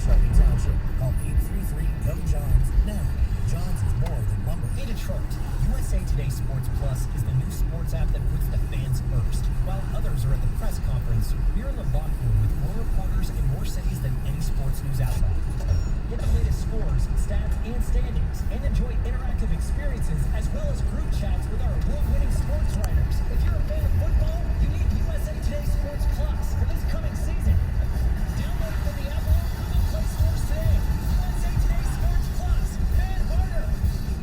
Shelby Township. Call 833-GO-JOHNS now. Johns is more than lumber. Hey Detroit, USA Today Sports Plus is the new sports app that puts the fans first. While others are at the press conference, we're in the locker room with more reporters in more cities than any sports news outlet. Get the latest scores, stats, and standings, and enjoy interactive experiences as well as group chats with our award-winning sports writers. If you're a fan of football, you need USA Today Sports Plus for this coming season. Download it from the Apple or Google Play stores today. USA Today Sports Plus. Fan harder.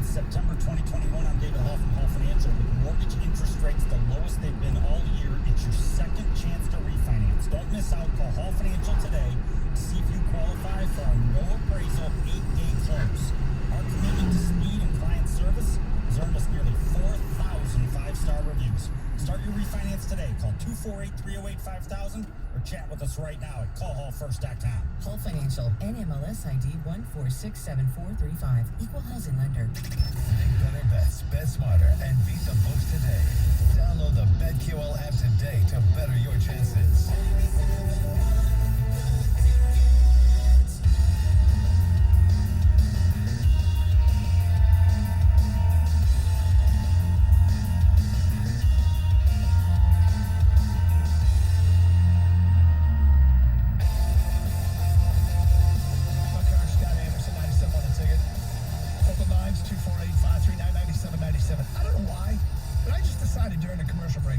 September 2021, I'm David Hall from Hall Financial. With mortgage interest rates the lowest they've been all year, it's your second chance to refinance. Don't miss out. Call Hall Financial today to see if you qualify for our no appraisal 8-day close. Our commitment to speed and client service has earned us nearly 4,000 five-star reviews. Start your refinance today. Call 248-308-5000 or chat with us right now at callhallfirst.com. Hall Financial, NMLS ID 1467435. Equal housing lender. Make better bets, bet smarter, and beat the books today. Download the BetQL app today to better your chances.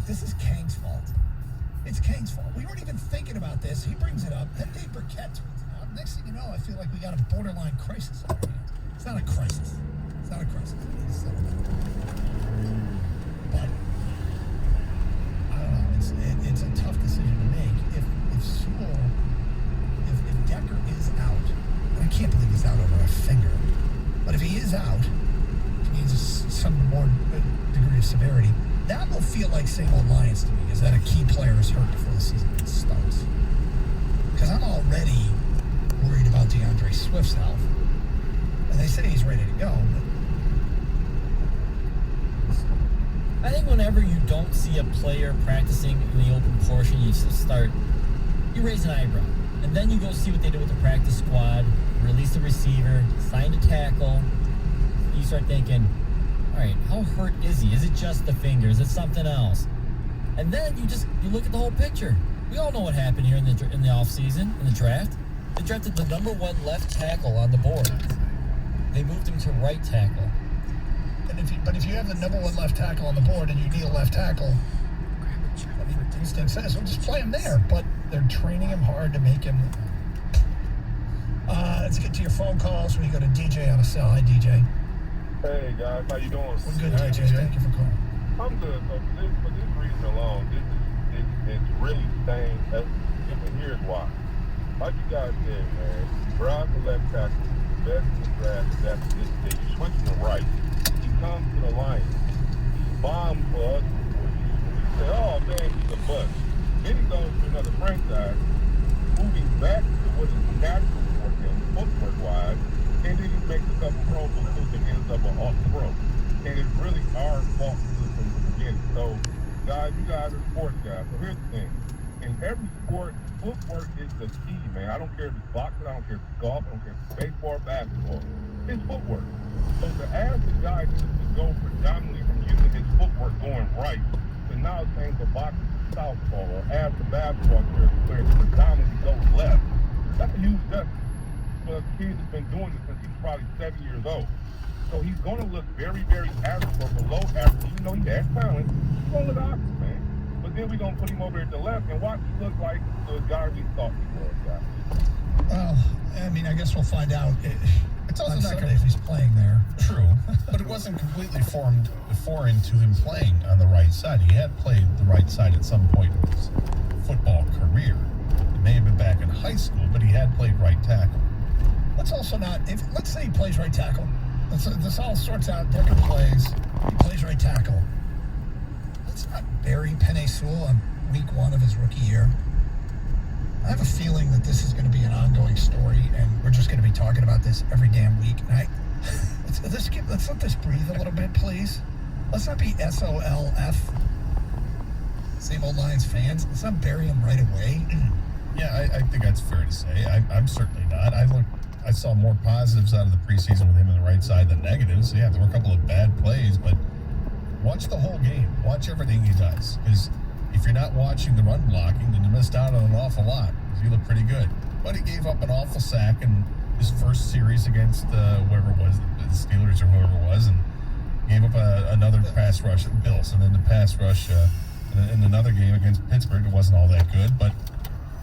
This is Kang's fault. It's Kang's fault. We weren't even thinking about this. He brings it up. Then Dave Burkett tweets it out. Next thing you know, I feel like we got a borderline crisis on our hands. It's not a crisis. It's not a crisis. But I don't know. It's a tough decision to make. If Sewell, if Decker is out, and I can't believe he's out over a finger, but if he is out, it means some more degree of severity. That will feel like same old Lions to me, is that a key player is hurt before the season starts. Because I'm already worried about DeAndre Swift's health. And they say he's ready to go, I think whenever you don't see a player practicing in the open portion, you raise an eyebrow. And then you go see what they do with the practice squad, release the receiver, sign a tackle. You start thinking, all right, how hurt is he? Is it just the finger? Is it something else? And then you look at the whole picture. We all know what happened here in the offseason, in the draft. They drafted the number one left tackle on the board. They moved him to right tackle. But if you have the number one left tackle on the board and you need a left tackle, I mean, instinct says, well, just play him there. But they're training him hard to make him. Let's get to your phone calls. We go to DJ on a cell. Hi, DJ. Hey guys, how you doing? We're good, DJ. Thank you for calling. I'm good. So for this reason alone, it's really staying. And here's why. Like you guys said, man, Brown the left tackle, best in the draft. That's it. You switch to right. He comes to the Lions. He bombs for us. You say, oh man, he's a bust. Then he goes to another franchise, moving back to what is natural for him, footwork-wise. And then he makes a couple pro moves and ends up an off-pro. And it's really our fault from the beginning. So, guys, you guys are sports guys. So here's the thing. In every sport, footwork is the key, man. I don't care if it's boxing, I don't care if it's golf, I don't care if it's baseball or basketball. It's footwork. So to ask the guy to go predominantly from using his footwork going right to now saying the boxing is southpaw, or ask the basketball player to predominantly go left, that's a huge step. A kid that's been doing this since he was probably 7 years old. So he's going to look very, very average or below average. Even though he has talent, he's going to look awkward, man. But then we're going to put him over at the left and watch him look like the guy we thought he was, guys. Well, I mean, I guess we'll find out. It's also not Sunday if he's playing there. True, but it wasn't completely foreign to him playing on the right side. He had played the right side at some point in his football career. It may have been back in high school, but he had played right tackle. Let's also not, let's say he plays right tackle. This all sorts out. Decker plays. He plays right tackle. Let's not bury Penei Sewell on week one of his rookie year. I have a feeling that this is going to be an ongoing story, and we're just going to be talking about this every damn week. And let's let this breathe a little bit, please. Let's not be SOLF. Same old Lions fans. Let's not bury him right away. Yeah, I think that's fair to say. I'm certainly not. I I saw more positives out of the preseason with him on the right side than negatives. Yeah, there were a couple of bad plays, but watch the whole game. Watch everything he does. Because if you're not watching the run blocking, then you missed out on an awful lot. He looked pretty good. But he gave up an awful sack in his first series against whoever it was, the Steelers or whoever it was, and gave up another pass rush at Bills. And then the pass rush in another game against Pittsburgh, it wasn't all that good. But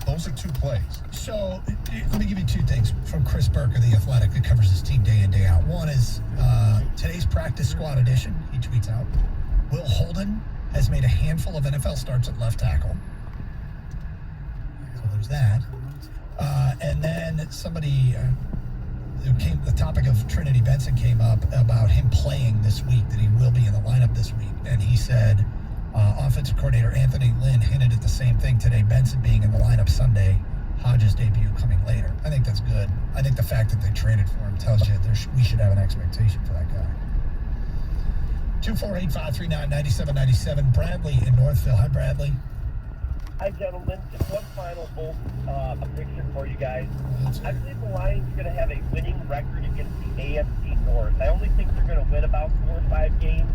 those are 2 plays. So let me give you 2 things from Chris Burke of The Athletic that covers his team day in, day out. One is today's practice squad edition. He tweets out, Will Holden has made a handful of NFL starts at left tackle. So there's that. And then somebody, the topic of Trinity Benson came up about him playing this week, that he will be in the lineup this week. And he said, offensive coordinator Anthony Lynn hinted at the same thing today, Benson being in the lineup Sunday, Hodges' debut coming later. I think that's good. I think the fact that they traded for him tells you we should have an expectation for that guy. 248-539-9797. Bradley in Northville. Hi, Bradley. Hi, gentlemen. Just one final bold prediction for you guys. I believe the Lions are going to have a winning record against the AFC North. I only think they're going to win about 4 or 5 games,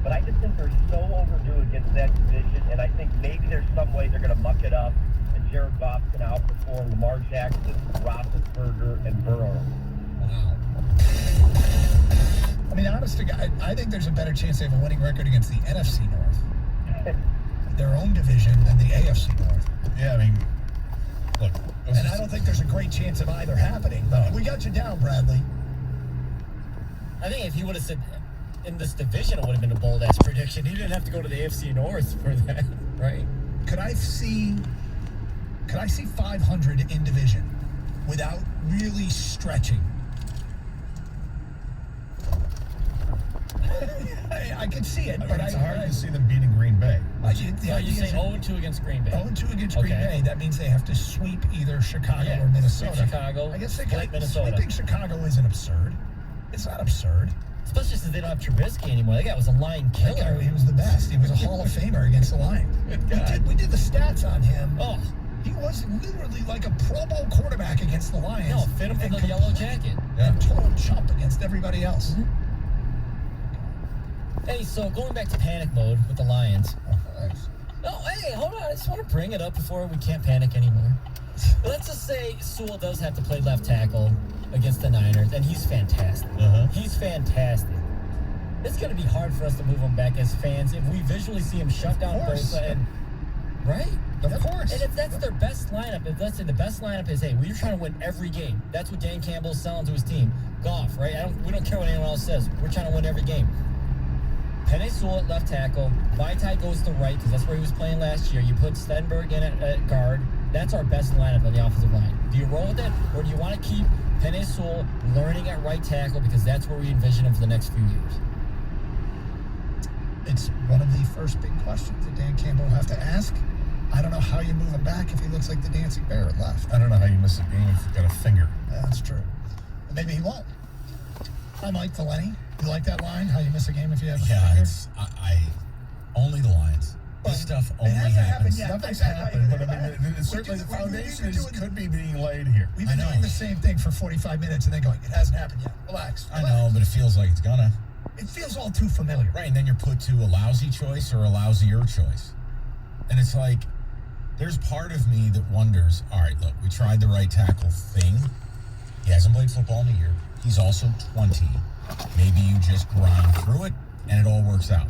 but I just think they're so overdue against that division, and I think maybe there's some way they're going to muck it up, and Jared Goff's going to outperform Lamar Jackson, Roethlisberger, and Burrow. Wow. I mean, honest to God, I think there's a better chance they have a winning record against the NFC North, their own division, than the AFC North. Yeah, I mean, look. And I don't think there's a great chance of either happening, but we got you down, Bradley. I think if he would have said in this division, it would have been a bold-ass prediction. He didn't have to go to the AFC North for that, right? Could I see 500 in division without really stretching? I could see it, but it's hard to see them beating Green Bay. You say 0-2 against Green Bay. 0-2 against Green Bay. That means they have to sweep either Chicago or Minnesota. Sweep Chicago. I guess they split Minnesota. Sweeping Chicago isn't absurd. It's not absurd. Especially since they don't have Trubisky anymore. That guy was a line killer. He was the best. He was a Hall of Famer against the Lions. We did the stats on him. Oh. He was literally like a Pro Bowl quarterback against the Lions. No, fit him for the yellow jacket. And total chump against everybody else. Mm-hmm. Hey, so going back to panic mode with the Lions. No, hey, hold on. I just want to bring it up before we can't panic anymore. Let's just say Sewell does have to play left tackle against the Niners, and he's fantastic. He's fantastic. It's going to be hard for us to move him back as fans if we visually see him shut down Bosa. Right? Of course. And if that's their best lineup, if let's say the best lineup is, hey, we're trying to win every game. That's what Dan Campbell's selling to his team. Goff, right? We don't care what anyone else says. We're trying to win every game. Penei Sewell at left tackle. Vaitai goes to right because that's where he was playing last year. You put Stenberg in at guard. That's our best lineup on the offensive line. Do you roll with it, or do you want to keep Penei Sewell learning at right tackle because that's where we envision him for the next few years? It's one of the first big questions that Dan Campbell will have to ask. I don't know how you move him back if he looks like the dancing bear at left. I don't know how you miss a game if you've got a finger. Yeah, that's true. Maybe he won't. Hi, Mike Delaney. You like that line? How you miss a game if you have a finger? Yeah, I only the Lions. This stuff only happens. Nothing's happened, but I mean, certainly the foundation could be being laid here. We've been doing the same thing for 45 minutes and then going, it hasn't happened yet. Relax. I know, but it feels like it's gonna. It feels all too familiar. Right, and then you're put to a lousy choice or a lousier choice. And it's like, there's part of me that wonders, all right, look, we tried the right tackle thing. He hasn't played football in a year. He's also 20. Maybe you just grind through it and it all works out.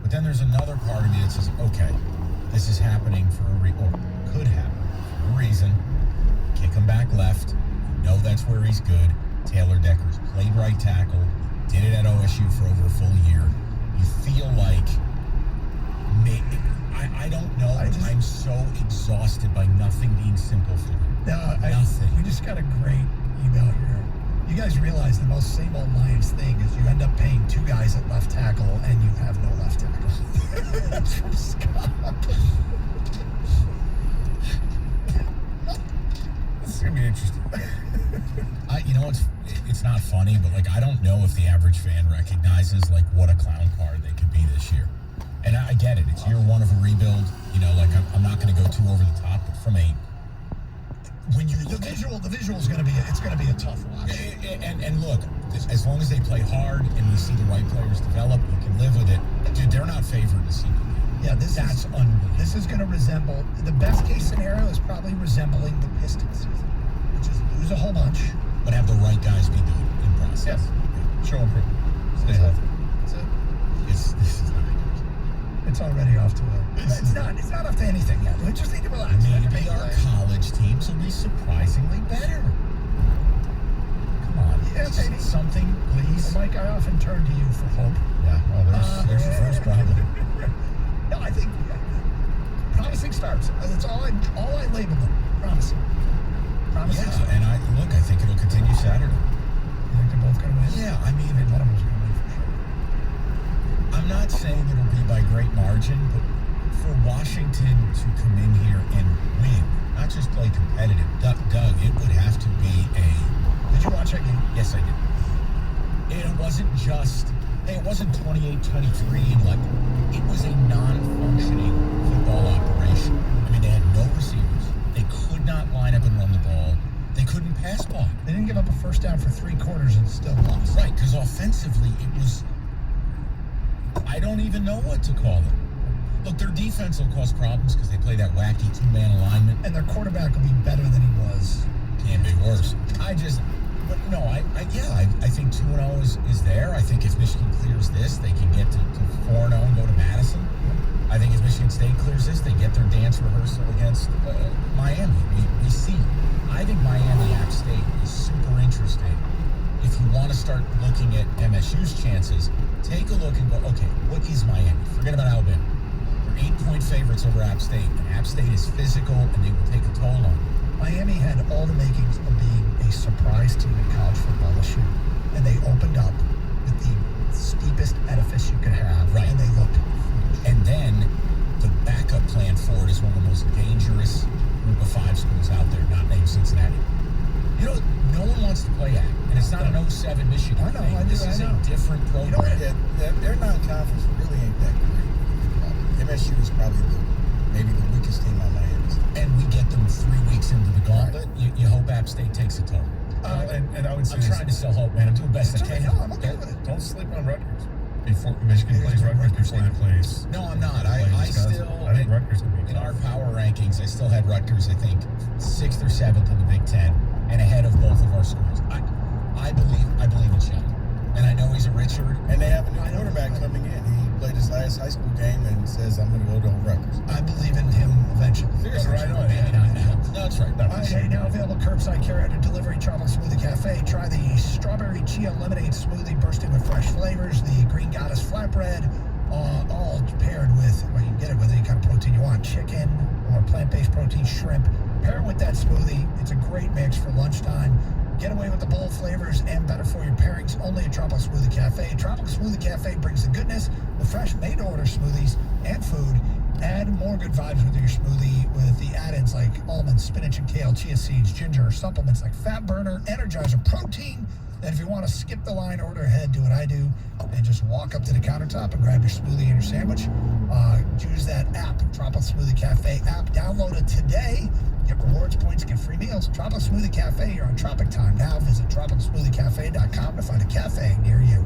But then there's another part of me that says, okay, this is happening for a reason, or could happen for a reason. Kick him back left. You know that's where he's good. Taylor Decker's played right tackle. Did it at OSU for over a full year. You feel like, I don't know. I'm so exhausted by nothing being simple for them. Nothing. We just got a great email here. You guys realize the most same old Lions thing is you end up paying 2 guys at left tackle and you have no left tackle. That's from Scott. This is going to be interesting. It's not funny, but I don't know if the average fan recognizes what a clown car they could be this year. And I get it. It's year one of a rebuild. I'm not going to go too over the top, but from a when you The look at visual is going to be a tough watch. and look, as long as they play hard and we see the right players develop, you can live with it. Dude, they're not favored to see it. Yeah, That's unbelievable. This is going to resemble, the best case scenario is probably resembling the Pistons season, which is lose a whole bunch. But have the right guys be good in process. Yes. Show improvement. Stay healthy. That's it. This is not good. It's already off to it's not off to anything yet. We just need to relax. Maybe our college teams will be surprisingly better. Come on. Yeah, just maybe. something, please. Well, Mike, I often turn to you for hope. Yeah, well, there's your first problem. No, I think promising starts. That's all I label them. Promising. Promising starts. Yeah, and I think it'll continue Saturday. You think they're both going to win? Yeah, I mean, One of them's going to win for sure. I'm not saying it'll be by great margin, but for Washington to come in here and win, not just play competitive, Doug, it would have to be a... Did you watch that game? Yes, I did. And it wasn't just... Hey, it wasn't 28-23, like, it was a non-functioning football operation. I mean, they had no receivers. They could not line up and run the ball. They couldn't pass block. They didn't give up a first down for 3 quarters and still lost. Right, because offensively, it was... I don't even know what to call it. Look, their defense will cause problems because they play that wacky 2-man alignment. And their quarterback will be better than he was. Can be worse. I think 2-0 is there. I think if Michigan clears this, they can get to 4-0 and go to Madison. I think if Michigan State clears this, they get their dance rehearsal against Miami. We see. I think Miami App State is super interesting. If you want to start looking at MSU's chances, take a look and go, okay, what is Miami? Forget about Alabama. They're 8-point favorites over App State, and App State is physical, and they will take a toll on them. Miami had all the makings of being a surprise team in college football this year. And they opened up with the steepest edifice you could have. Right. And they looked. And then the backup plan for it is one of the most dangerous group of 5 schools out there, not named Cincinnati. You know, no one wants to play at, and it's not an 07 Michigan I know, thing. This is a different program. Their non-conference really ain't that great. MSU is probably maybe the weakest team on Miami's. And we get them 3 weeks into the gauntlet. You hope App State takes a toll. And I would say I'm trying to sell hope, man. I'm doing best I can. I'm okay with it. Don't sleep on Rutgers. Before Michigan plays Rutgers before they play. No, I'm not. I think Rutgers can be in our power rankings, I still had Rutgers, I think, 6th or 7th in the Big Ten, and ahead of both of our schools. I believe in Shep. And I know he's a Richard. And they have a new quarterback coming in. He played his last high school game and says, I'm going to go to Rutgers. I believe in him eventually. Seriously, right on. Maybe not now. No, that's right. Okay, now available curbside carry out delivery chocolate smoothie cafe. Try the strawberry chia lemonade smoothie bursting with fresh flavors. The green goddess flatbread, all paired with, well, you can get it with any kind of protein you want, chicken or plant-based protein, shrimp. Pair it with that smoothie. It's a great mix for lunchtime. Get away with the bold flavors and better for your pairings. Only at Tropical Smoothie Cafe. Tropical Smoothie Cafe brings the goodness, the fresh made-to-order smoothies and food. Add more good vibes with your smoothie with the add-ins like almonds, spinach and kale, chia seeds, ginger, supplements like Fat Burner, Energizer, protein. And if you want to skip the line, order ahead, do what I do, and just walk up to the countertop and grab your smoothie and your sandwich. Choose that app, Tropical Smoothie Cafe app. Download it today. Get rewards points, get free meals. Tropical Smoothie Cafe, you're on Tropic Time now. Visit tropicalsmoothiecafe.com to find a cafe near you.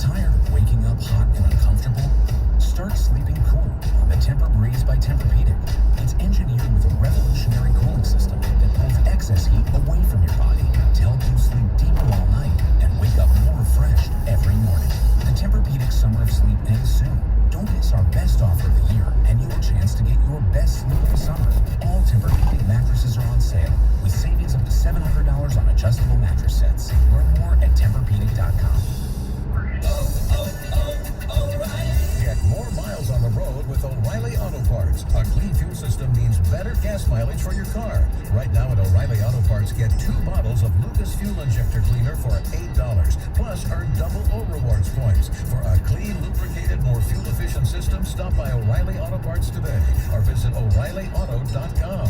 Tired of waking up hot and uncomfortable? Start sleeping cool on the Tempur-Breeze by Tempur-Pedic. It's engineered with a revolutionary cooling system that pulls excess heat away from your body to help you sleep deeper all night and wake up more refreshed every morning. The Tempur-Pedic Summer of Sleep ends soon. Don't miss our best offer of the year and your chance to get your best sleep of the summer. All Tempur-Pedic mattresses are on sale with savings up to $700 on adjustable mattress sets. Learn more at TempurPedic.com. Get more miles on the road with O'Reilly Auto Parts. A clean fuel system means better gas mileage for your car. Right now at O'Reilly Auto Parts, get 2 bottles of Lucas Fuel Injector Cleaner for $8. Plus, earn double O Rewards points. For a clean, lubricated, more fuel-efficient system, stop by O'Reilly Auto Parts today or visit O'ReillyAuto.com.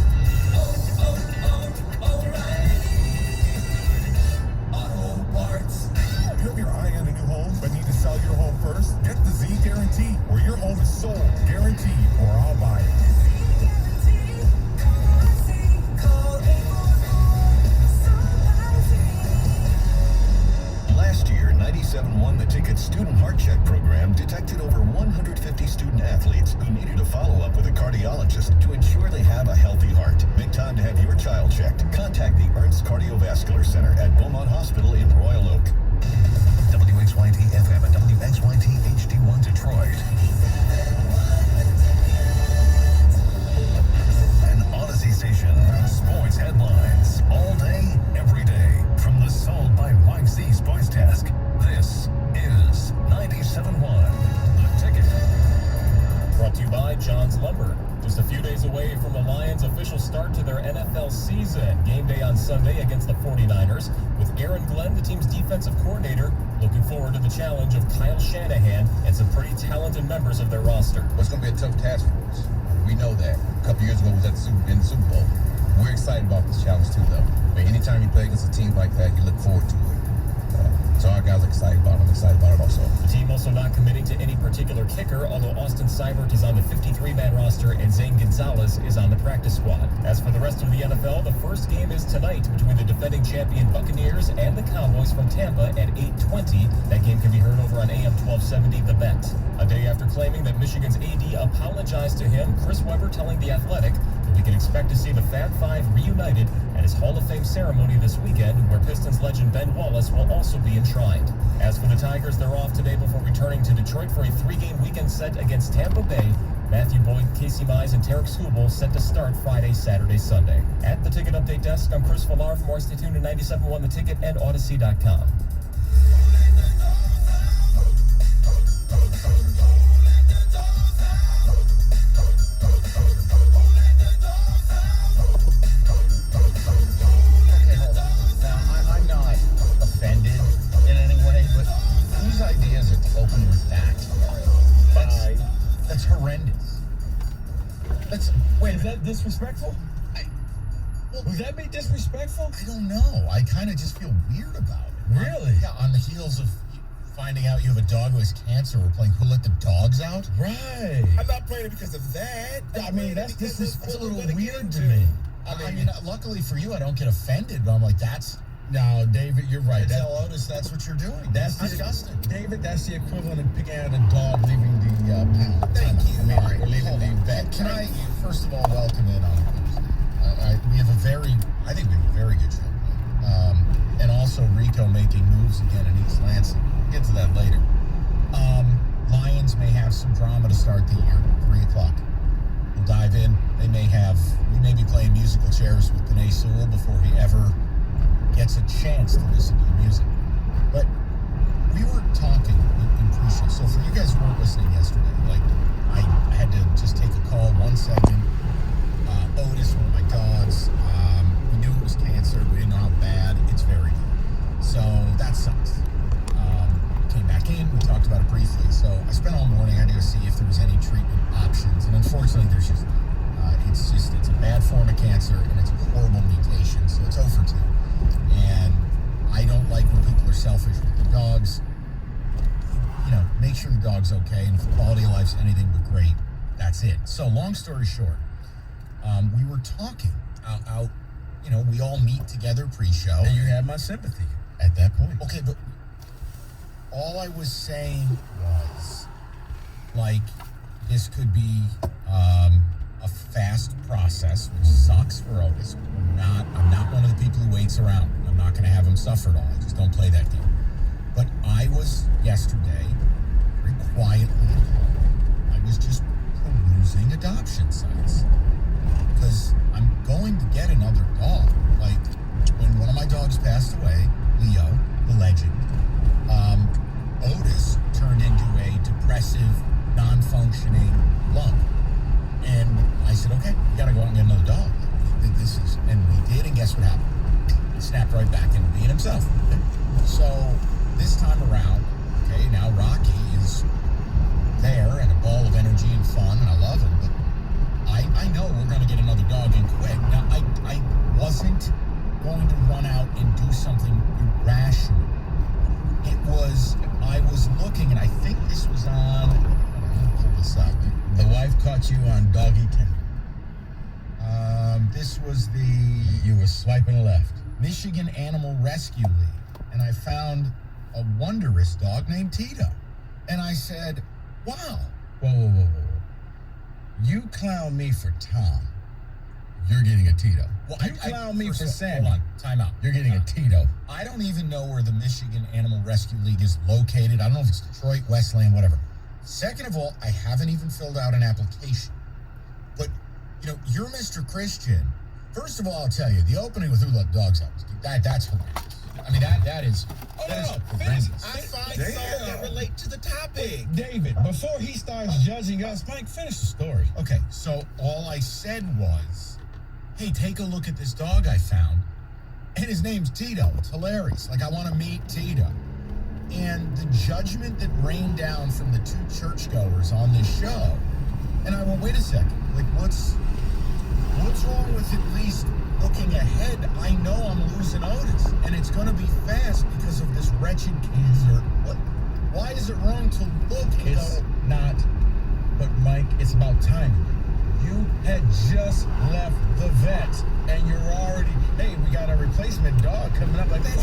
Auto Parts. You have your eye on a new home, but need to sell your home first? Get the Z Guarantee, where your home is Sold, guaranteed, or I'll buy it. Last year, 97.1 The Ticket Student Heart Check program detected over 150 student athletes who needed a follow-up with a cardiologist to ensure they have a healthy heart. Make time to have your child checked. Contact the Ernst Cardiovascular Center at Beaumont Hospital in Royal Oak. WXYT FM and WXYT HD1 Detroit. An Odyssey station. Sports headlines. All day, every day. From the Sold by Mike Z Sports Desk. This is 97.1 The Ticket. Brought to you by John's Lumber. Just a few days away from the Lions' official start to their NFL season. Game day on Sunday against the 49ers, with Aaron Glenn, the team's defensive coordinator, looking forward to the challenge of Kyle Shanahan and some pretty talented members of their roster. It's going to be a tough task for us. We know that. A couple years ago, we was at in the Super Bowl. We're excited about this challenge too, though. I mean, anytime you play against a team like that, you look forward to it. So our guys are excited about it. I'm excited about it also. The team also not committing to any particular kicker, although Austin Seibert is on the 53-man roster and Zane Gonzalez is on the practice squad. As for the rest of the NFL, the first game is tonight between the defending champion Buccaneers and the Cowboys from Tampa at 8:20. That game can be heard over on AM 1270 The Bet. A day after claiming that Michigan's AD apologized to him, Chris Webber telling The Athletic that we can expect to see the Fab Five reunited at his Hall of Fame ceremony this weekend, where Pistons legend Ben Wallace will also be enshrined. As for the Tigers, they're off today before returning to Detroit for a 3-game weekend set against Tampa Bay. Matthew Boyd, Casey Mize, and Tarek Skubal set to start Friday, Saturday, Sunday. At the Ticket Update Desk, I'm Chris Villar. For more, stay tuned to 97.1 The Ticket and Odyssey.com. Disrespectful? Would that be disrespectful? I don't know. I kind of just feel weird about it. Really? Yeah, on the heels of finding out you have a dog who has cancer, we're playing Who Let the Dogs Out? Right. I'm not playing it because of that. I mean, that's a little weird to me. I mean, luckily for you, I don't get offended, but I'm like, no, David, you're right. Tell Otis that's what you're doing. That's disgusting. David, that's the equivalent of picking out a dog leaving the pound. Thank you. I mean, All right, leaving the bed. Can I, first of all, welcome in on Thursday? We have I think we have a very good show. And also Rico making moves again in East Lansing. We'll get to that later. Lions may have some drama to start the year, 3 o'clock. We'll dive in. We may be playing musical chairs with Panay Sewell before he ever gets a chance to listen to the music. But we were talking in pre-show. So for you guys who weren't listening yesterday, I had to just take a call 1 second. Otis, one of my dogs, we knew it was cancer. We didn't know how bad. It's very good. So that sucks. Came back in. We talked about it briefly. So I spent all morning. I had to go see if there was any treatment options. And unfortunately, there's just not. It's a bad form of cancer, and it's a horrible mutation. So it's 0 for 2. And I don't like when people are selfish with their dogs. Make sure the dog's okay, and if the quality of life's anything but great, that's it. So long story short, we were talking out, we all meet together pre-show. And you have my sympathy at that point. Okay, but all I was saying was, this could be a fast process, which sucks for Otis. I'm not one of the people who waits around. I'm not going to have him suffer at all. I just don't play that game. But I was yesterday very quietly at home. I was just perusing adoption sites because I'm going to get another dog. When one of my dogs passed away, Leo, the legend, Otis turned into a depressive, non-functioning lump. And I said, okay, we got to go out and get another dog. And we did, and guess what happened? He snapped right back into being himself. So this time around, now Rocky is there and a ball of energy and fun, and I love him, but I know we're going to get another dog in quick. Now, I wasn't going to run out and do something irrational. I was looking, and I think this was on, I'm going to pull this up. The wife caught you on doggy Tinder. This was the You were swiping left. Michigan Animal Rescue League, and I found a wondrous dog named Tito. And I said, wow. Whoa. You clown me for Tom. You're getting a Tito. Well, You clown me for Sammy. Hold on, time out. You're getting a Tito. I don't even know where the Michigan Animal Rescue League is located. I don't know if it's Detroit, Westland, whatever. Second of all, I haven't even filled out an application. But, you're Mr. Christian. First of all, I'll tell you, the opening with Who Let Dogs Out, that's hilarious. I mean, that is horrendous. I find songs that relate to the topic. David, before he starts judging us, Mike, finish the story. Okay, so all I said was, hey, take a look at this dog I found. And his name's Tito. It's hilarious. Like, I want to meet Tito. And the judgment that rained down from the two churchgoers on this show, and I went, wait a second. Like, what's wrong with at least looking ahead? I know I'm losing Otis, and it's going to be fast because of this wretched cancer. Why is it wrong to look and It's go? not. But, Mike, it's about timing. You had just left the vet, and you're already, hey, we got a replacement dog coming up. Like, That's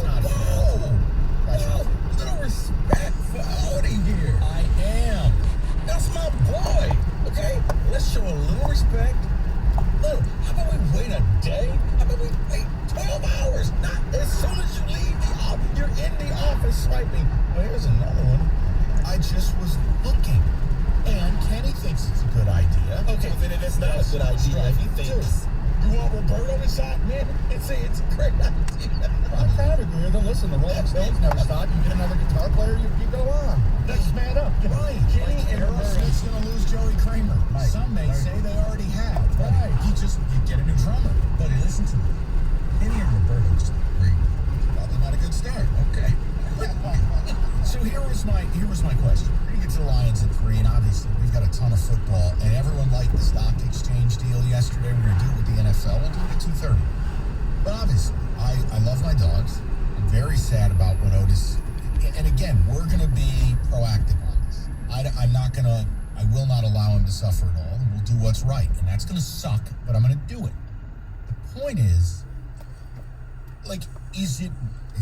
not fair. That's not fair. Little respect for Odie here. I am. That's my boy. Okay, let's show a little respect. Look, how about we wait a day? How about we wait 12 hours? Not as soon as you leave the office. You're in the office swiping. Well, here's another one. I just was looking. And Kenny thinks it's a good idea. Okay, then it's not a good idea. He thinks. You want Roberto to shot, man? It's a great idea. I'm proud of you. Listen, the Rolling Stones never stop. You get another guitar player, you go on. Next man up. Right. Kenny and Aerosmith's going to lose Joey Kramer. Mike, Some may say they already have. Right. You get a new drummer. Buddy, listen to me. Kenny and Roberto just agreed. Probably not a good start. Okay. So here was my question. We're going to get to the Lions at 3, and obviously we've got a ton of football, and everyone liked the stock exchange deal yesterday. We're going to do it with the NFL. We'll do it at 2:30. But obviously, I love my dogs. I'm very sad about what Otis... And again, we're going to be proactive on this. I will not allow him to suffer at all, and we'll do what's right. And that's going to suck, but I'm going to do it. The point is, like, is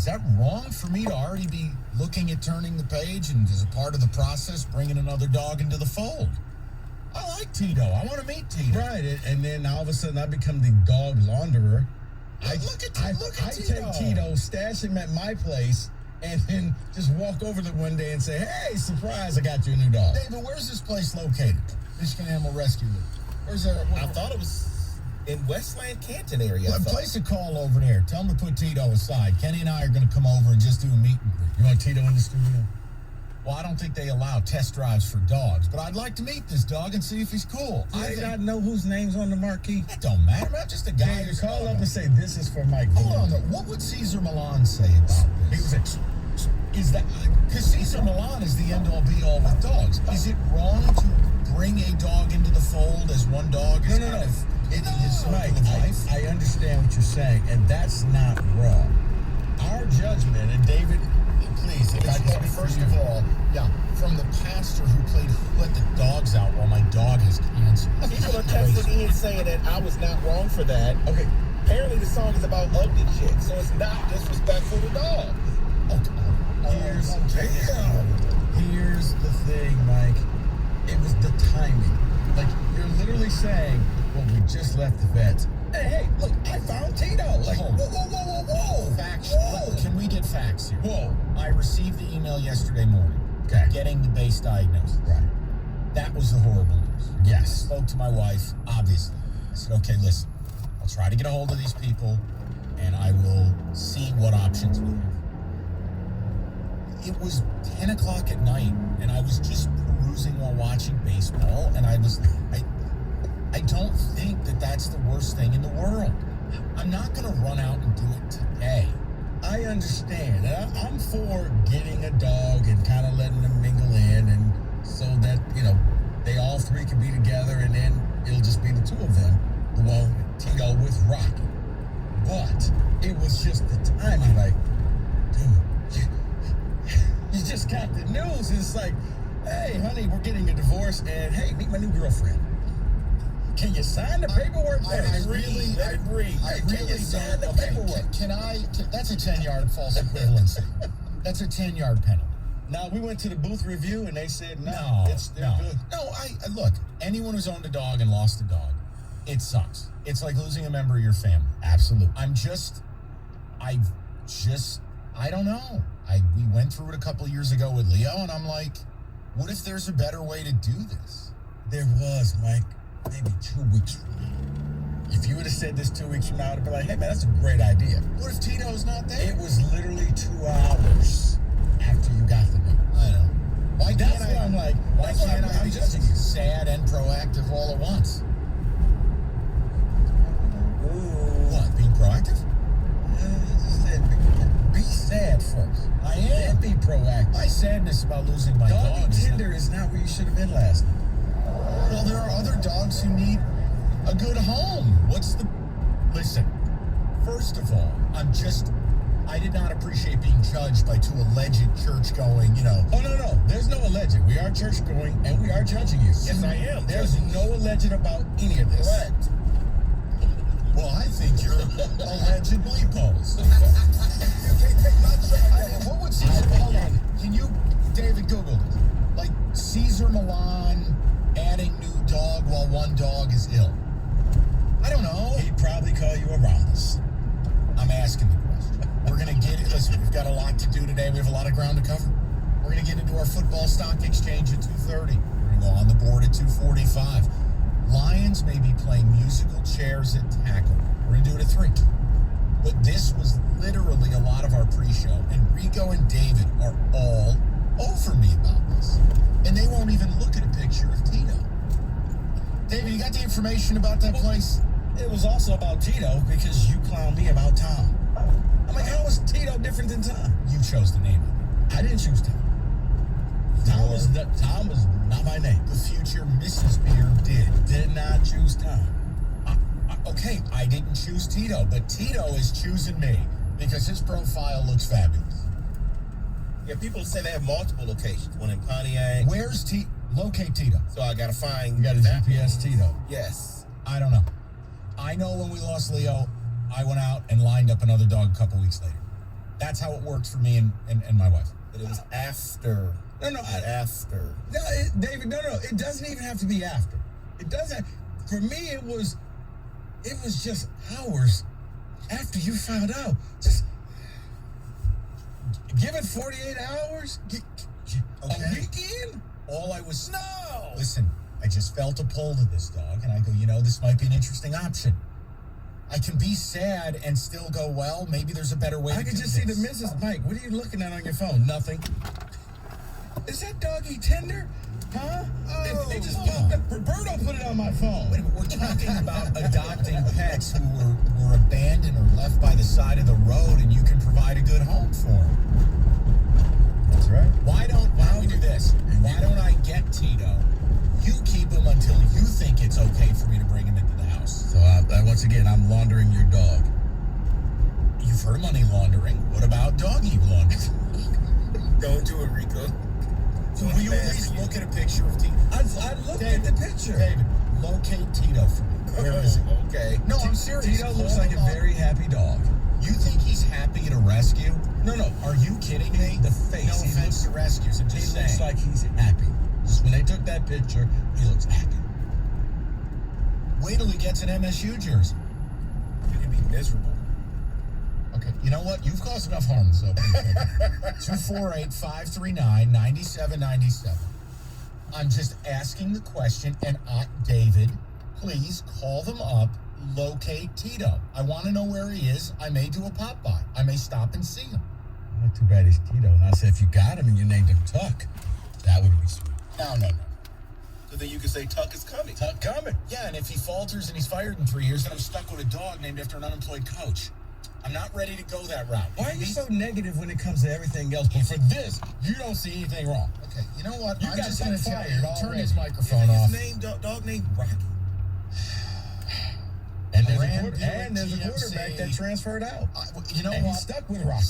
that wrong for me to already be looking at turning the page and as a part of the process bringing another dog into the fold? I like Tito. I want to meet Tito. Right, and then all of a sudden I become the dog launderer. I Tito. take Tito, stash him at my place, and then just walk over there one day and say, hey, surprise, I got you a new dog. David, where's this place located? Michigan Animal Rescue League. Where's there? I thought it was in Westland, Canton area. Place a call over there. Tell them to put Tito aside. Kenny and I are going to come over and just do a meet and greet. You want Tito in the studio? Well, I don't think they allow test drives for dogs, but I'd like to meet this dog and see if he's cool. I got to know whose name's on the marquee. It don't matter. I'm just a guy David, who's call up and say, this is for Mike. Hold on, though. What would Cesar Millan say about this? Because Cesar Millan is the end-all, be-all with dogs. Is it wrong to bring a dog into the fold as one dog is No. in his circle Mike, of life? I understand what you're saying, and that's not wrong. Our judgment, and David, please, if I can speak First for of you. all, from the pastor who played Who Let the Dogs Out while my dog has cancer. People are texting in saying that I was not wrong for that. Okay. Apparently the song is about ugly chicks, so it's not disrespectful to dogs. Here's the thing, Mike. It was the timing. Like, you're literally saying, well, we just left the vet. Hey, look, I found Tito. Like, whoa. Facts. Whoa. Can we get facts here? Whoa. I received the email yesterday morning. Okay. Getting the base diagnosis. Right. That was the horrible news. Yes. I spoke to my wife, obviously. I said, okay, listen, I'll try to get a hold of these people, and I will see what options we have. It was 10 o'clock at night, and I was just perusing while watching baseball, and I don't think that that's the worst thing in the world. I'm not going to run out and do it today. I understand. I'm for getting a dog and kind of letting them mingle in, and so that, they all three can be together, and then it'll just be the two of them, the one Tito with Rocky. But it was just the timing, like, dude, you just got the news. It's like, Hey, honey, we're getting a divorce, and hey, meet my new girlfriend. Can you sign the paperwork? I really Can you sign the paperwork? That's a 10-yard false equivalency. That's a 10-yard penalty. No, we went to the booth review, and they said no. No, They're good. No, I look, anyone who's owned a dog and lost a dog, it sucks. It's like losing a member of your family. Absolutely. I don't know. We went through it a couple of years ago with Leo, and I'm like, what if there's a better way to do this? There was, Mike, maybe 2 weeks from now. If you would have said this 2 weeks from now, I'd be like, hey, man, that's a great idea. What if Tito's not there? It was literally 2 hours after you got the news. I know. Why can't I? I'm like, Why can't I be just sad and proactive all at once? What, being proactive? Be sad first. I am. Then be proactive. My sadness about losing my dog Doggy Tinder is not where you should have been last night. Well, there are other dogs who need a good home. Listen, first of all, I did not appreciate being judged by 2 alleged church-going, Oh, no. There's no alleged. We are church-going, and we are judging you. Yes, I am. There's no alleged about any of this. Correct. Well, I think you're allegedly posed. What would Caesar Milan? Can you, David, Google this? Like Caesar Milan adding new dog while one dog is ill. I don't know. He'd probably call you a rhombus. I'm asking the question. We're going to get it. Listen, we've got a lot to do today. We have a lot of ground to cover. We're going to get into our football stock exchange at 2:30. We're going to go on the board at 2:45. Lions may be playing musical chairs at tackle. We're going to do it at 3. But this was literally a lot of our pre-show, and Rico and David are all over me about this. And they won't even look at a picture of Tito. David, you got the information about that place? It was also about Tito because you clowned me about Tom. I'm like, how was Tito different than Tom? You chose the name of it. I didn't choose Tom. Tom was not my name. The future Mrs. Beard Did not choose Tom. Okay, I didn't choose Tito, but Tito is choosing me because his profile looks fabulous. Yeah, people say they have multiple locations. One in Pontiac. Where's Tito? Locate Tito. So I gotta find. You got a GPS Tito. Yes. I don't know. I know when we lost Leo, I went out and lined up another dog a couple weeks later. That's how it works for me and my wife. But it was after. After. No, David, no. It doesn't even have to be after. It doesn't. For me, it was just hours after you found out. Just give it 48 hours. A weekend. All I was... No. Listen, I just felt a pull to this dog, and I go, this might be an interesting option. I can be sad and still go, well, maybe there's a better way I to can do just this. see the Mrs. Mike. What are you looking at on your phone? Nothing. Is that doggy tender? Huh? They just popped up. Roberto put it on my phone. Wait a minute, we're talking about adopting pets who were abandoned or left by the side of the road, and you can provide a good home for them. That's right. Why don't we do this? Why don't I get Tito? You keep him until you think it's okay for me to bring him into the house. So once again, I'm laundering your dog. You've heard money laundering. What about doggy laundering? Don't do it, Rico. Will you at least look at a picture of Tito? I looked at the picture. David, locate Tito for me. Where is he? Okay. No, I'm serious. Tito looks like a very happy dog. You think he's happy at a rescue? No. Are you kidding me? The face. No offense to rescues. I'm He just looks saying. like he's happy. Just when they took that picture, he looks happy. Wait till he gets an MSU jersey. You're gonna be miserable. Okay, you know what? You've caused enough harm this opening. 248-539-9797. I'm just asking the question, and David, please call them up, locate Tito. I want to know where he is. I may do a pop-by. I may stop and see him. Not too bad he's Tito. And I said, if you got him and you named him Tuck, that would be sweet. No. So then you can say Tuck is coming. Tuck coming. Yeah, and if he falters and he's fired in 3 years, then I'm stuck with a dog named after an unemployed coach. I'm not ready to go that route. Why are you so negative when it comes to everything else? But for this, you don't see anything wrong. Okay, you know what? You I'm got just going to tell you. fired Turn his already. microphone off. His name, dog named Rocky. And there's, Brand a quarterback that transferred out. You know and what? he's stuck with Rocky.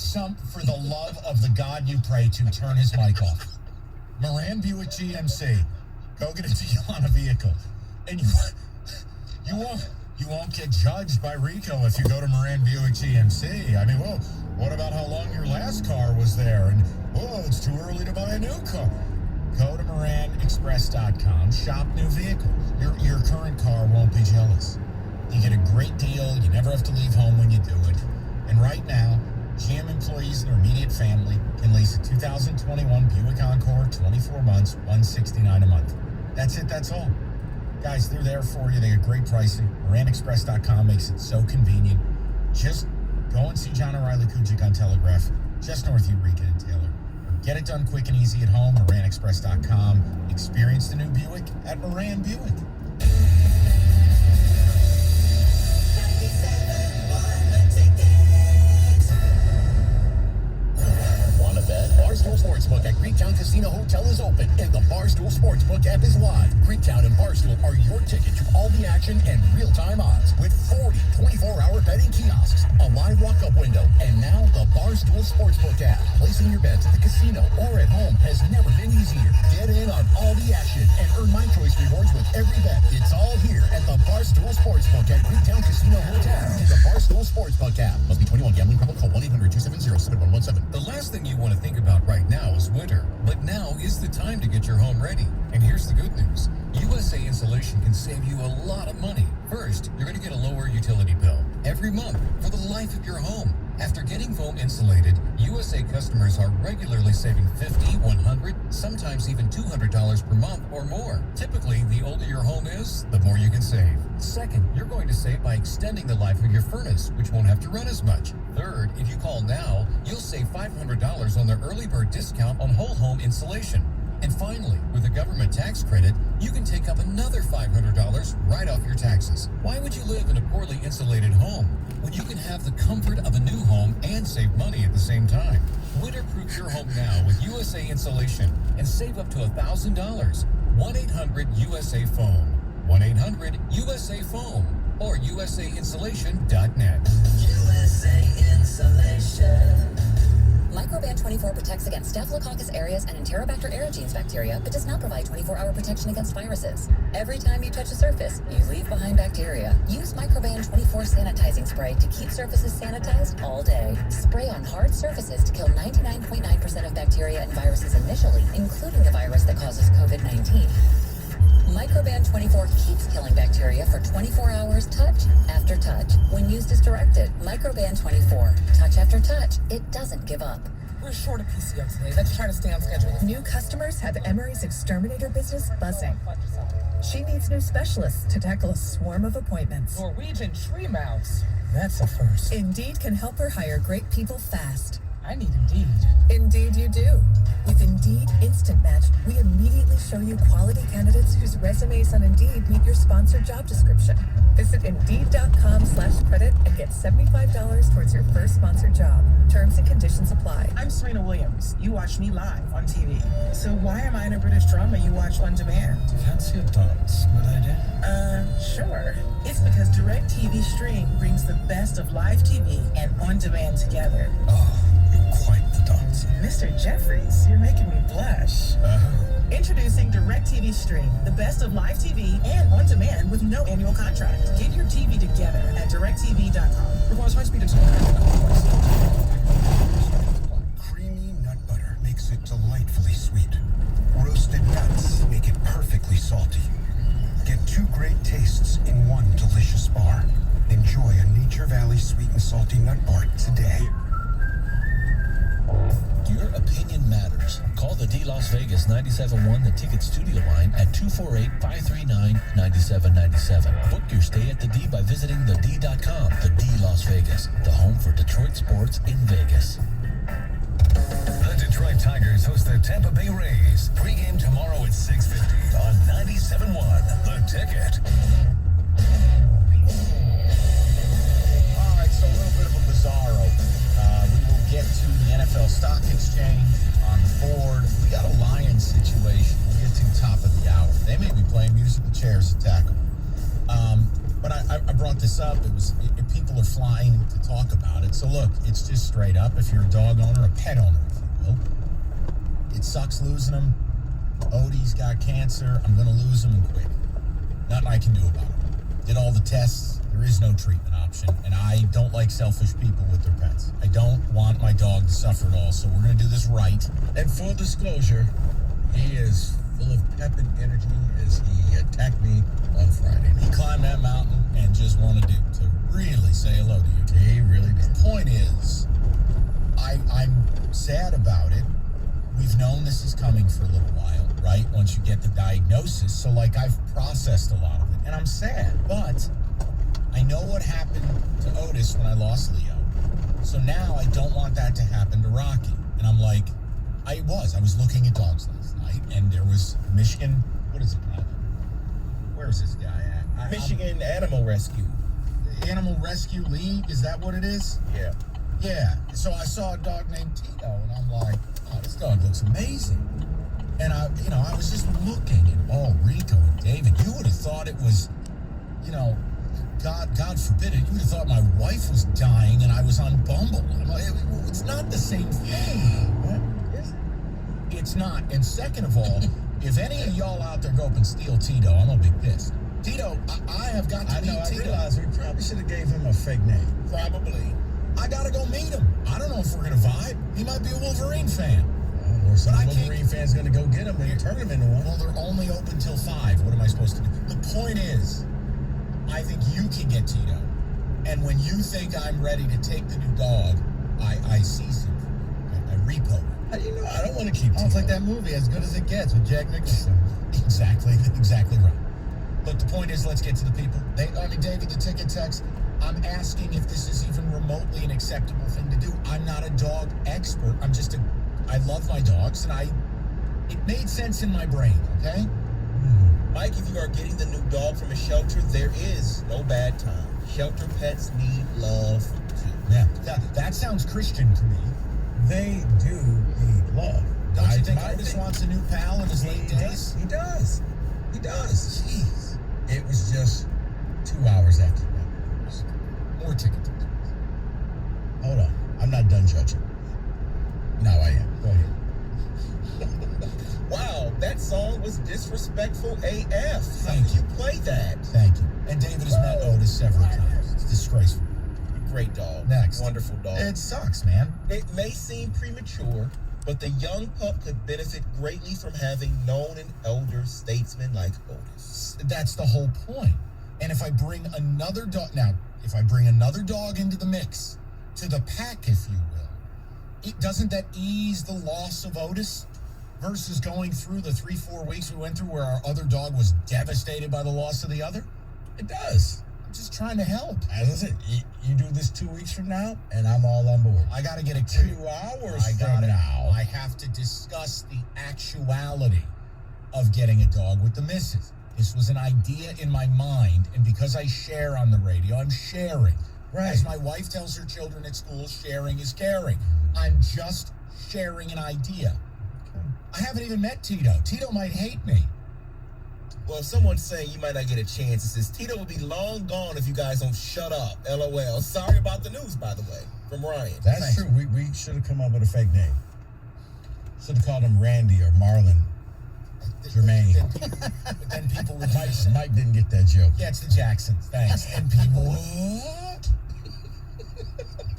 For the love of the God you pray to, turn his mic off. Moran Buick GMC. Go get a deal on a vehicle. And you won't get judged by RICO if you go to Moran Buick GMC. I mean, well, what about how long your last car was there? And, whoa, it's too early to buy a new car. Go to MoranExpress.com, shop new vehicles. Your current car won't be jealous. You get a great deal. You never have to leave home when you do it. And right now, GM employees and their immediate family can lease a 2021 Buick Encore, 24 months, $169 a month. That's it. That's all. Guys, they're there for you. They get great pricing. MoranExpress.com makes it so convenient. Just go and see John O'Reilly Kujic on Telegraph, just north of Eureka and Taylor. Or get it done quick and easy at home, MoranExpress.com. Experience the new Buick at Moran Buick. Want to bet? Barstool Sportsbook at Greektown Casino Hotel is open, and the Barstool Sportsbook app is live. Greektown and Barstool are your ticket to all the action and real-time odds with 40 24-hour betting kiosks, a live walk-up window, and now the Barstool Sportsbook app. Placing your bets at the casino or at home has never been easier. Get in on all the action and earn My Choice rewards with every bet. It's all here at the Barstool Sportsbook at Greektown Casino Hotel and the Barstool Sportsbook app. Must be 21. Gambling problem? Call 1-800-270-7117. The last thing you want to think about right now is winter, but now is the time to get your home ready. And here's the good news. USA Insulation can save you a lot of money. First, you're going to get a lower utility bill every month for the life of your home. After getting foam insulated, USA customers are regularly saving $50, $100, sometimes even $200 per month or more. Typically, the older your home is, the more you can save. Second, you're going to save by extending the life of your furnace, which won't have to run as much. Third, if you call now, you'll save $500 on their early bird discount on whole home insulation. And finally, with a government tax credit, you can take up another $500 right off your taxes. Why would you live in a poorly insulated home when you can have the comfort of a new home and save money at the same time? Winterproof your home now with USA Insulation and save up to $1,000. 1-800-USA-FOAM. 1-800-USA-FOAM or USAinsulation.net. USA Insulation. Microban 24 protects against Staphylococcus aureus and Enterobacter aerogenes bacteria, but does not provide 24-hour protection against viruses. Every time you touch a surface, you leave behind bacteria. Use Microban 24 sanitizing spray to keep surfaces sanitized all day. Spray on hard surfaces to kill 99.9% of bacteria and viruses initially, including the virus that causes COVID-19. Microban 24 keeps killing bacteria for 24 hours, touch after touch. When used as directed, Microban 24, touch after touch, it doesn't give up. We're short of PCO today. Let's try to stay on schedule. New customers have Emery's exterminator business buzzing. She needs new specialists to tackle a swarm of appointments. Norwegian tree mouse. That's a first. Indeed can help her hire great people fast. I need Indeed. Indeed you do. With Indeed Instant Match, we immediately show you quality candidates whose resumes on Indeed meet your sponsored job description. Visit Indeed.com/credit and get $75 towards your first sponsored job. Terms and conditions apply. I'm Serena Williams. You watch me live on TV. So why am I in a British drama you watch on demand? Fancy a dance with idea? Sure. It's because DirecTV Stream brings the best of live TV and on demand together. Oh, you're quite the dancer. Mr. Jeffries, you're making me blush. Introducing DirecTV Stream, the best of live TV and on demand with no annual contract. Get your TV together at DirecTV.com. Requires high speed internet. Creamy nut butter makes it delightfully sweet. Roasted nuts make it perfectly salty. Get two great tastes in one delicious bar. Enjoy a Nature Valley sweet and salty nut bar today. Your opinion matters. Call the D Las Vegas 97.1 The Ticket Studio line at 248-539-9797. Book your stay at the D by visiting thed.com. The D Las Vegas, the home for Detroit sports in Vegas. The Detroit Tigers host the Tampa Bay Rays. Pre-game tomorrow at 6:50 on 97.1 The Ticket. All right, so a little bit of a bizarro. We will get to the NFL Stock Exchange on the board. We got a Lions situation. We'll get to top of the hour. They may be playing musical chairs to tackle. But I brought this up. People are flying to talk about it. So look, it's just straight up. If you're a dog owner, a pet owner, if you will, it sucks losing them. Odie's got cancer. I'm going to lose him quick. Nothing I can do about it. Did all the tests. There is no treatment option. And I don't like selfish people with their pets. I don't want my dog to suffer at all. So we're going to do this right. And full disclosure, he is full of pep and energy as he attacked me on Friday. He climbed that mountain and just wanted to really say hello to you. He really did. The point is, I'm sad about it. We've known this is coming for a little while, right? Once you get the diagnosis. So, like, I've processed a lot of it. And I'm sad. But I know what happened to Otis when I lost Leo. So now I don't want that to happen to Rocky. And I'm like, I was looking at dogs last night, and there was Michigan, what is it called? Where is this guy at? Michigan Animal Rescue. Animal Rescue League, is that what it is? Yeah. Yeah. So I saw a dog named Tito, and I'm like, oh, this dog looks amazing. And I was just looking, and Rico and David, you would have thought it was, God forbid it, you would have thought my wife was dying and I was on Bumble. I'm like, it's not the same thing. It's not. And second of all, if any of y'all out there go up and steal Tito, I'm gonna be pissed. Tito, I have got to meet Tito. I realize we probably should have gave him a fake name. Probably. I gotta go meet him. I don't know if we're gonna vibe. He might be a Wolverine fan. Or some Wolverine fan's gonna go get him and turn him into one. Well, they're only open till 5. What am I supposed to do? The point is, I think you can get Tito. And when you think I'm ready to take the new dog, I seize him. I repo him. How do you know? I don't want to keep Tito. It's like that movie, As Good as It Gets, with Jack Nicholson. Exactly right. But the point is, let's get to the people. David, the ticket text, I'm asking if this is even remotely an acceptable thing to do. I'm not a dog expert. I love my dogs, and it made sense in my brain, okay? Mike, if you are getting the new dog from a shelter, there is no bad time. Shelter pets need love, too. Yeah, that sounds Christian to me. They do need love. Don't you think Otis wants a new pal in his late days? He does. Jeez. It was just 2 hours after that. More tickets. Hold on. I'm not done judging. Now I am. Go ahead. Wow, that song was disrespectful AF. Thank you. Play that. Thank you. And David has met Otis several times. It's disgraceful. Great dog. Next. Wonderful dog. It sucks, man. It may seem premature, but the young pup could benefit greatly from having known an elder statesman like Otis. That's the whole point. And if I bring another dog into the mix, to the pack, if you will, doesn't that ease the loss of Otis versus going through the 3-4 weeks we went through where our other dog was devastated by the loss of the other? It does. I'm just trying to help. As I said, you do this 2 weeks from now, and I'm all on board. I got to get it 2 hours from now. I have to discuss the actuality of getting a dog with the missus. This was an idea in my mind, and because I share on the radio, I'm sharing. Right. As my wife tells her children at school, sharing is caring. I'm just sharing an idea. Okay. I haven't even met Tito. Tito might hate me. Well, if someone's saying you might not get a chance, it says Tito will be long gone if you guys don't shut up. LOL. Sorry about the news, by the way, from Ryan. That's true. We should have come up with a fake name. Should have called him Randy or Marlon. Jermaine. But then people would Mike didn't get that joke. Yeah, it's the Jacksons. Thanks. And people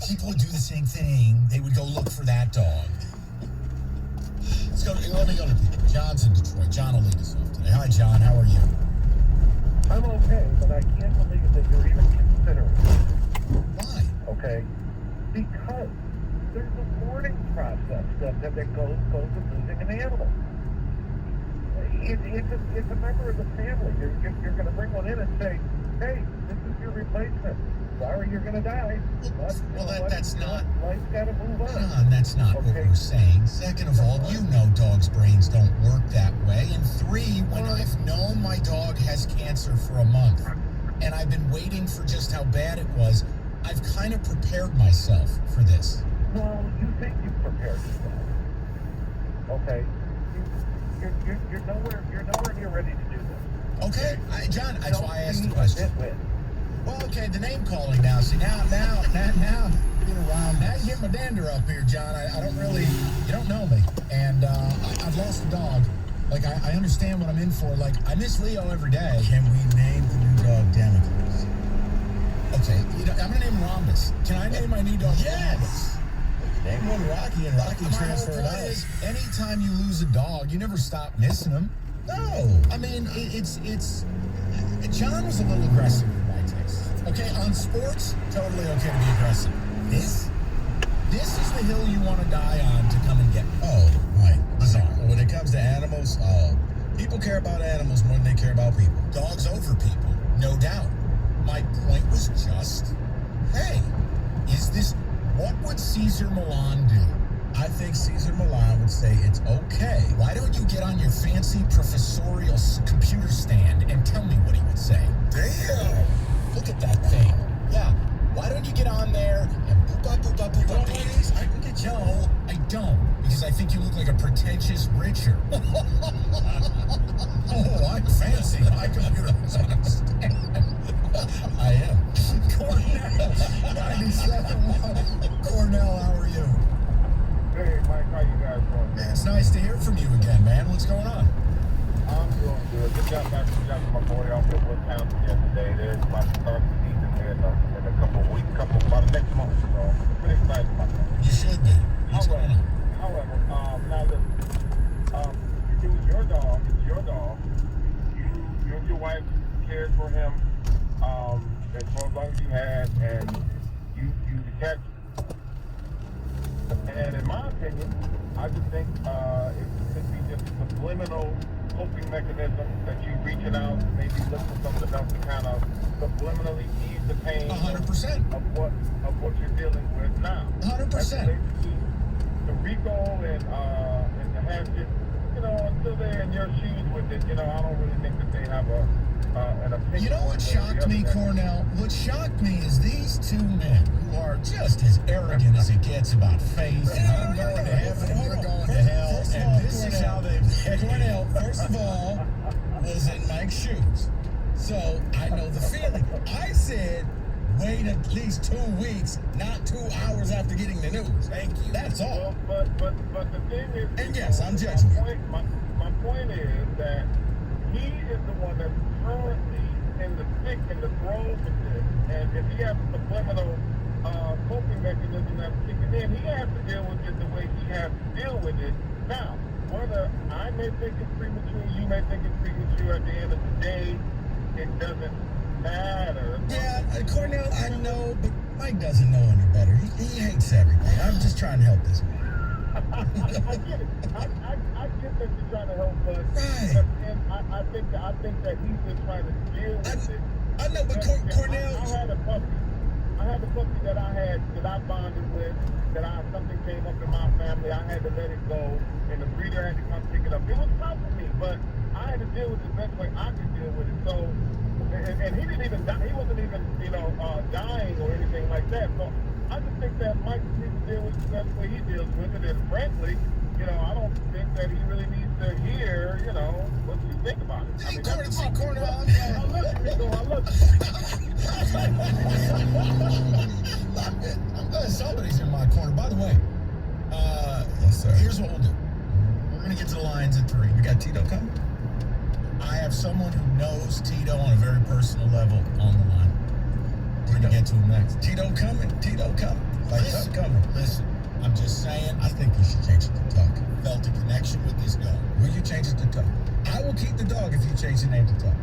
people would do the same thing. They would go look for that dog. Let me go to people. John's in Detroit. John will lead us off today. Hi, John. How are you? I'm okay, but I can't believe that you're even considering it. Why? Okay. Because there's a mourning process that goes with losing an animal. It's a member of the family. You're going to bring one in and say, hey, this is your replacement. Sorry, you're going to die. That's not... Life's got to move on. John, that's not what we're saying. Second of all, you know dogs' brains don't work that way. And 3, when I've known my dog has cancer for a month, and I've been waiting for just how bad it was, I've kind of prepared myself for this. Well, you think you've prepared yourself. Okay. You're nowhere near ready to do this. Okay, John, that's why I asked the question. Well, okay, the name calling now. See, now, you get my dander up here, John. I don't really, you don't know me. And I've lost a dog Like, I understand what I'm in for. Like, I miss Leo every day. Can we name the new dog Damocles? Okay, I'm going to name Rhombus. Can I name my new dog Yes! Name one Rocky and Rocky transferred out. Anytime you lose a dog, you never stop missing him. No. I mean, it's John was a little aggressive for my taste. Okay, on sports, totally okay to be aggressive. This is the hill you want to die on to come and get me. Oh, right. Bizarre. When it comes to animals, people care about animals more than they care about people. Dogs over people, no doubt. My point was just, hey, what would Caesar Milan do? I think Caesar Milan would say it's okay. Why don't you get on your fancy professorial computer stand and tell me what he would say? Damn! Look at that thing. Yeah. Why don't you get on there and boop up. I can get you. No, I don't. Because I think you look like a pretentious Richard. Oh, I'm fancy. My computer doesn't understand. I am. Cornell, 97.1. Cornell, how are you? Hey, Mike, how you guys doing? Man, it's nice to hear from you again, man. What's going on? I'm doing good. Just got back from dropping my boy off at Wisconsin yesterday. They're about to start the season here in a couple of weeks, about the next month. So I'm pretty excited about that. You should be. However, now listen, it was your dog. It's your dog. You and your wife cared for him as long as you had, and you catch. And in my opinion, I just think it could be just a subliminal coping mechanism that you reaching out, maybe look for something else to kind of subliminally ease the pain 100% of what you're dealing with now. 100%. The Rico and the Hatchet, until they're in your shoes with it, I don't really think that they have an opinion. You know what shocked me, Cornell? What shocked me is these two men who are just as arrogant as it gets about faith, and I'm going to heaven and you're going to hell, and this is how they... Cornell, first of all, was in Mike's shoes. So I know the feeling. I said, wait at least 2 weeks, not 2 hours after getting the news. Thank you. That's all. Well, but the thing is... And yes, I'm judging you. My point is that he is the one that's currently in the thick and the throes of this. And if he has a subliminal coping mechanism that's kicking in, he has to deal with it the way he has to deal with it. Now, whether I may think it's premature, you may think it's premature, at the end of the day, it doesn't matter. Yeah, Cornell, I know, but Mike doesn't know any better. He hates everything. I'm just trying to help this man. I get it. I get that you're trying to help, but right. I think that he's just trying to deal with it. I know, but Cornell... I had a puppy that I bonded with, something came up in my family, I had to let it go, and the breeder had to come pick it up. It was tough for me, but I had to deal with it the best way I could deal with it. So, and he didn't even die, he wasn't even, dying or anything like that. So I just think that Mike needs to deal with it the best way he deals with it, and frankly, I don't think that he really needs to hear, what you think about it. I mean, Cornell, I love you, Rico, I love you. Somebody's in my corner. By the way, yes, sir. Here's what we'll do. We're going to get to the Lions at 3. You got Tito coming? I have someone who knows Tito on a very personal level on the line. We're going to get to him next. Tito coming. Listen, listen. I'm just saying. I think you should change it to Tuck. Felt a connection with this dog. Will you change it to Tuck? I will keep the dog if you change the name to Tuck.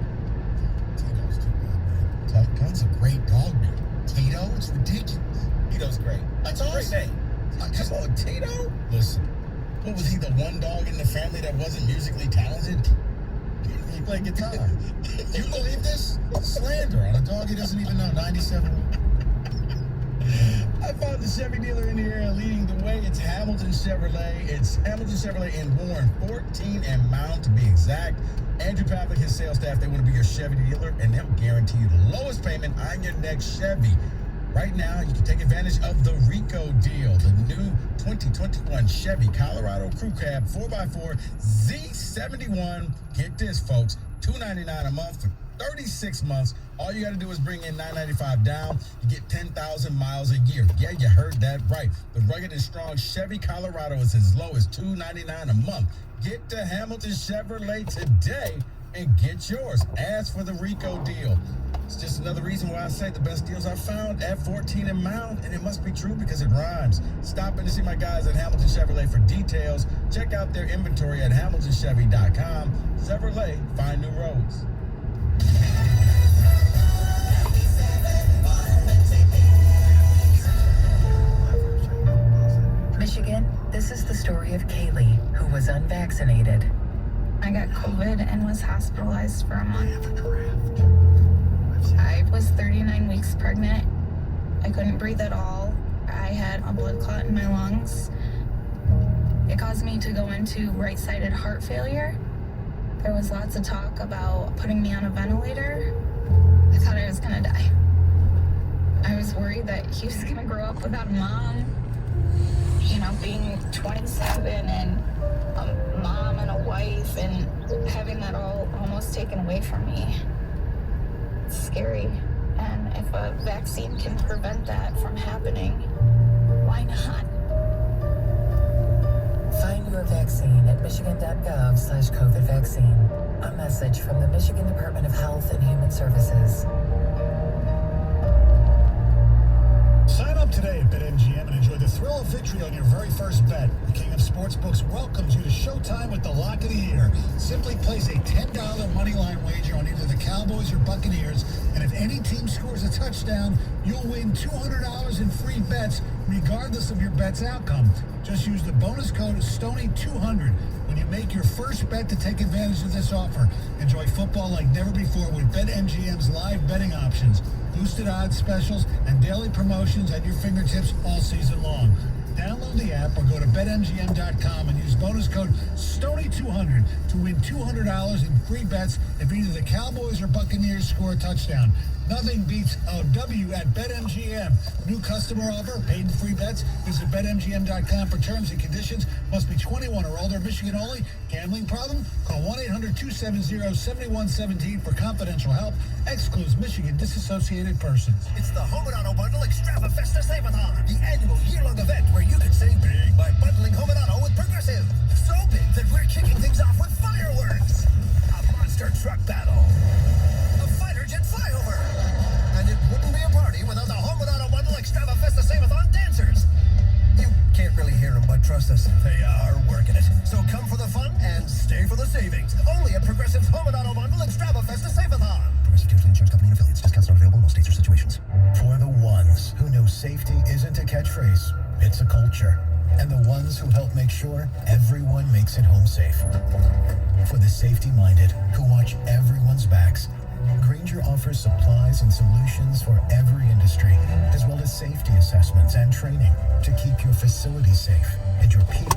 Tito's too good, man. Tuck? That's a great dog name. Tito? It's ridiculous. Tito's great. That's awesome. Great name. Come on, Tito? Listen. What, was he the one dog in the family that wasn't musically talented? He played guitar. You believe this? Slander on a dog he doesn't even know. 97. I found the Chevy dealer in the area leading the way. It's Hamilton Chevrolet. It's Hamilton Chevrolet in Warren, 14 and Mount to be exact. Andrew Pavlik, his sales staff, they want to be your Chevy dealer, and they'll guarantee you the lowest payment on your next Chevy. Right now, you can take advantage of the Rico deal, the new 2021 Chevy Colorado Crew Cab 4x4 Z71. Get this, folks, $299 a month for 36 months. All you got to do is bring in $995 down. You get 10,000 miles a year. Yeah, you heard that right. The rugged and strong Chevy Colorado is as low as $299 a month. Get to Hamilton Chevrolet today and get yours. Ask for the Rico deal. It's just another reason why I say the best deals are found at 14 and Mound, and it must be true because it rhymes. Stop in to see my guys at Hamilton Chevrolet for details. Check out their inventory at hamiltonchevy.com. Chevrolet, find new roads. Michigan, this is the story of Kaylee, who was unvaccinated. I got COVID and was hospitalized for a month. I was 39 weeks pregnant. I couldn't breathe at all. I had a blood clot in my lungs. It caused me to go into right-sided heart failure. There was lots of talk about putting me on a ventilator. I thought I was gonna die. I was worried that he was gonna grow up without a mom. You know, being 27 and a mom and a wife and having that all almost taken away from me. It's scary. And if a vaccine can prevent that from happening, why not? Find your vaccine at michigan.gov/COVID vaccine. A message from the Michigan Department of Health and Human Services. Sign up today at BetMGM and enjoy the thrill of victory on your very first bet. The King of Sportsbooks welcomes you to Showtime with the Lock of the Year. Simply place a $10 moneyline wager on either the Cowboys or Buccaneers, and if any team scores a touchdown, you'll win $200 in free bets regardless of your bet's outcome. Just use the bonus code STONY200 when you make your first bet to take advantage of this offer. Enjoy football like never before with BetMGM's live betting options, boosted odds specials, and daily promotions at your fingertips all season long. Download the app or go to BetMGM.com and use bonus code STONY200 to win $200 in free bets if either the Cowboys or Buccaneers score a touchdown. Nothing beats a W at BetMGM. New customer offer, paid and free bets. Visit BetMGM.com for terms and conditions. Must be 21 or older, Michigan only. Gambling problem? Call 1-800-270-7117 for confidential help. Excludes Michigan disassociated persons. It's the Home and Auto Bundle Extrava Festa Save-A-Thon, the annual year-long event where you can save big by bundling Home and Auto with Progressive. So big that we're kicking things off with fireworks, a monster truck battle, a fighter jet flyover, and it wouldn't be a party without the Home and Auto Bundle Extrava Festa Save-A-Thon dancers. You can't really hear them, but trust us, they are working it. So come for the fun and stay for the savings. Only at Progressive's Home and Auto Bundle Extrava Festa Save-A-Thon. Progressive Mutual Insurance Company and affiliates. Discounts not available in all states or situations. For the ones who know safety isn't a catchphrase, it's a culture. And the ones who help make sure everyone makes it home safe. For the safety-minded who watch everyone's backs, Grainger offers supplies and solutions for every industry, as well as safety assessments and training to keep your facility safe and your people